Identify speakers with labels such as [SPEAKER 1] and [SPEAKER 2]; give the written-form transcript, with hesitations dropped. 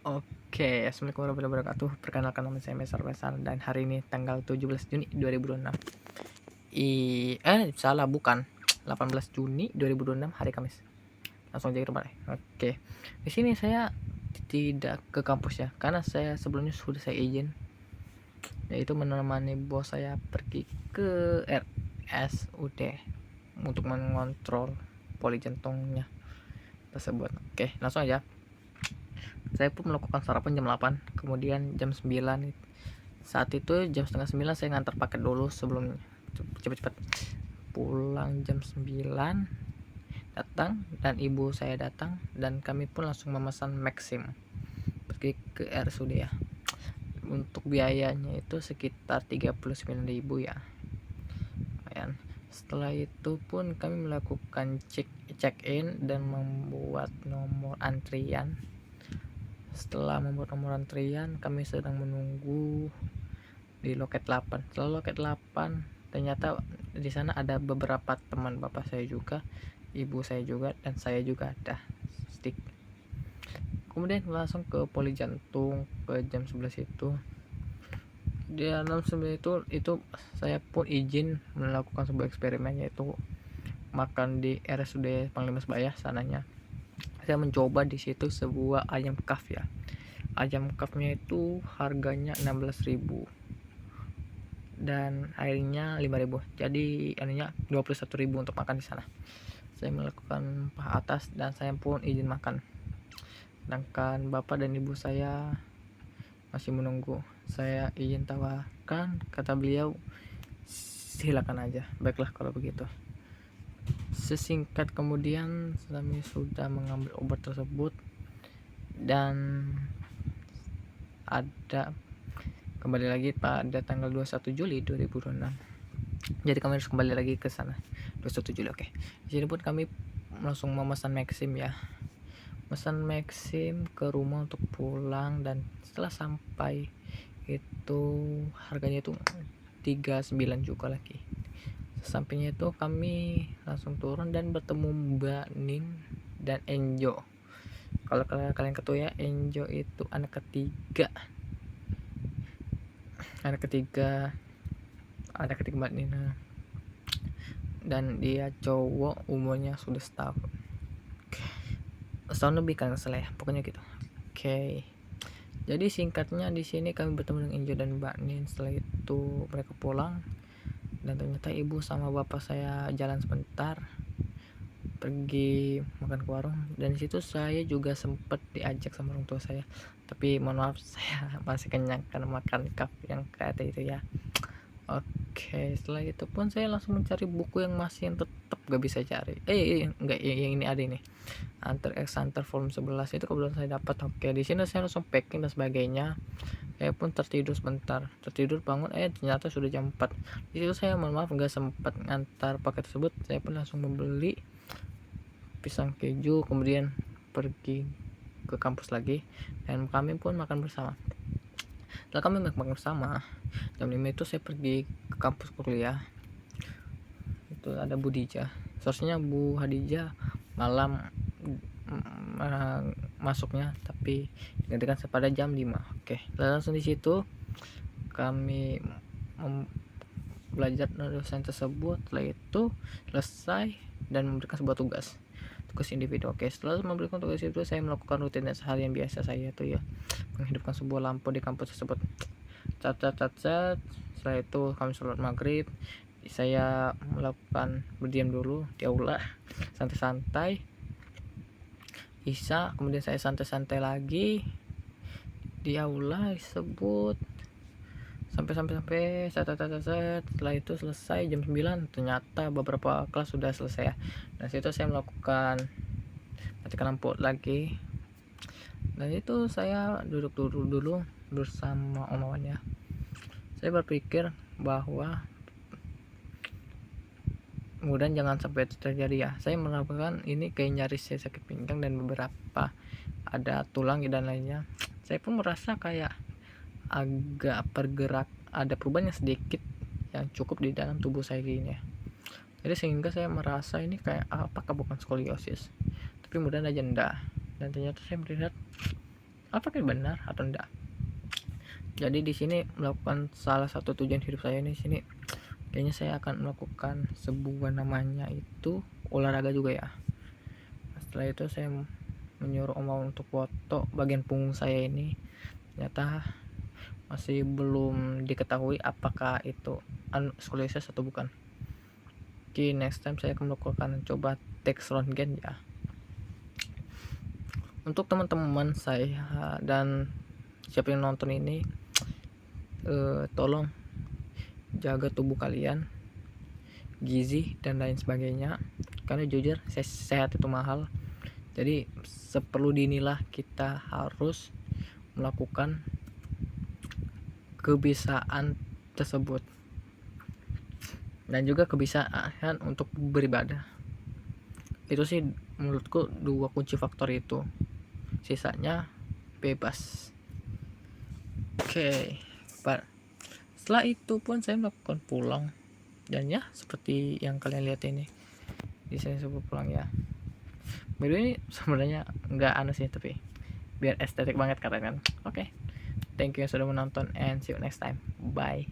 [SPEAKER 1] Oke, assalamualaikum warahmatullahi wabarakatuh. Perkenalkan nama saya Mesar Faisal dan hari ini tanggal 17 Juni 2026. Salah bukan. 18 Juni 2026 hari Kamis. Langsung aja ke depan. Oke. Di sini saya tidak ke kampus ya, karena saya sebelumnya sudah saya izin, yaitu menemani bos saya pergi ke RSUD untuk mengontrol poli jantungnya tersebut. Oke, langsung aja. Saya pun melakukan sarapan jam 8, kemudian jam 9. Saat itu jam setengah 9 saya ngantar paket dulu sebelum cepat-cepat pulang. Jam 9 datang dan ibu saya datang dan kami pun langsung memesan Maxim pergi ke RSUD ya. Untuk biayanya itu sekitar 39.000 ya. Lumayan. Setelah itu pun kami melakukan check in dan membuat nomor antrian. Setelah membuat nomor antrian, kami sedang menunggu di loket 8. Setelah loket 8, ternyata di sana ada beberapa teman bapak saya juga, ibu saya juga, dan saya juga ada stick. Kemudian langsung ke poli jantung ke jam 11 itu. Di dalam 11 itu saya pun izin melakukan sebuah eksperimen, yaitu makan di RSUD Panglima Sebaya sananya. Saya mencoba di situ sebuah ayam kaf ya. Ayam kafnya itu harganya 16.000 dan airnya 5.000. Jadi anunya 21.000 untuk makan di sana. Saya melakukan paha atas dan saya pun izin makan. Sedangkan bapak dan ibu saya masih menunggu. Saya izin tawarkan, kata beliau, silakan aja. Baiklah kalau begitu. Sesingkat kemudian kami sudah mengambil obat tersebut dan ada kembali lagi pada tanggal 21 Juli 2026. Jadi kami harus kembali lagi ke sana 21 Juli. Oke. Di sini pun kami langsung memesan Maxim ya. Pesan Maxim ke rumah untuk pulang, dan setelah sampai itu harganya itu 39 juga lagi. Sampingnya itu kami langsung turun dan bertemu Mbak Nin dan Enjo. Kalau kalian ketahui ya, Enjo itu anak ketiga Mbak Nina, dan dia cowok, umurnya sudah setahun lebih kan salah ya, pokoknya gitu. Oke. Jadi singkatnya di sini kami bertemu dengan Enjo dan Mbak Nin. Setelah itu mereka pulang dan ternyata ibu sama bapak saya jalan sebentar pergi makan ke warung, dan di situ saya juga sempat diajak sama orang tua saya, tapi mohon maaf saya masih kenyang karena makan cup yang kayak itu ya. Oke, setelah itu pun saya langsung mencari buku yang masih tetap gak bisa cari. Enggak, yang ini ada ini. Hunter volume 11 itu kebetulan saya dapat. Oke, di sini saya langsung packing dan sebagainya. Saya pun tertidur sebentar, bangun ternyata sudah jam 4. Di situ saya mohon maaf nggak sempat ngantar paket tersebut. Saya pun langsung membeli pisang keju, kemudian pergi ke kampus lagi dan kami pun makan bersama. Setelah kami makan bersama, jam 5 itu saya pergi ke kampus kuliah. Itu ada Bu Dija. Seharusnya Bu Hadijah malam masuknya, tapi digantikan pada jam 5. Oke, langsung di situ kami belajar dosen tersebut. Setelah itu selesai dan memberikan sebuah tugas individu. Oke, setelah memberikan tugas itu saya melakukan rutinitas harian biasa saya tuh ya, menghidupkan sebuah lampu di kampus tersebut. Setelah itu kami sholat maghrib. Saya melakukan berdiam dulu di aula, santai-santai. Isya, kemudian saya santai-santai lagi di aula tersebut sampai setelah itu selesai jam 9. Ternyata beberapa kelas sudah selesai ya, dan situ saya melakukan matikan lampu lagi, dan itu saya duduk dulu bersama Om Awan ya. Saya berpikir bahwa kemudian jangan sampai itu terjadi ya. Saya melakukan ini kayak nyaris saya sakit pinggang dan beberapa ada tulang dan lainnya. Saya pun merasa kayak agak bergerak, ada perubahan yang sedikit yang cukup di dalam tubuh saya gini ya. Jadi sehingga saya merasa ini kayak apakah bukan skoliosis, tapi kemudian agenda, dan ternyata saya melihat apakah benar atau enggak. Jadi di sini melakukan salah satu tujuan hidup saya ini sini, kayaknya saya akan melakukan sebuah namanya itu olahraga juga ya. Setelah itu saya menyuruh om untuk foto bagian punggung saya ini, ternyata masih belum diketahui apakah itu skoliosis atau bukan. Oke, next time saya akan melakukan coba tes röntgen ya. Untuk teman-teman saya dan siapa yang nonton ini, tolong jaga tubuh kalian, gizi dan lain sebagainya, karena jujur sehat itu mahal. Jadi seperlu dinilah kita harus melakukan kebiasaan tersebut dan juga kebiasaan untuk beribadah. Itu sih menurutku 2 kunci faktor itu, sisanya bebas. Oke, setelah itu pun saya melakukan pulang, dan ya seperti yang kalian lihat ini di sini sebelum pulang ya. Video ini sebenarnya nggak aneh sih, tapi biar estetik banget katakan. Oke, thank you yang sudah menonton and see you next time, bye.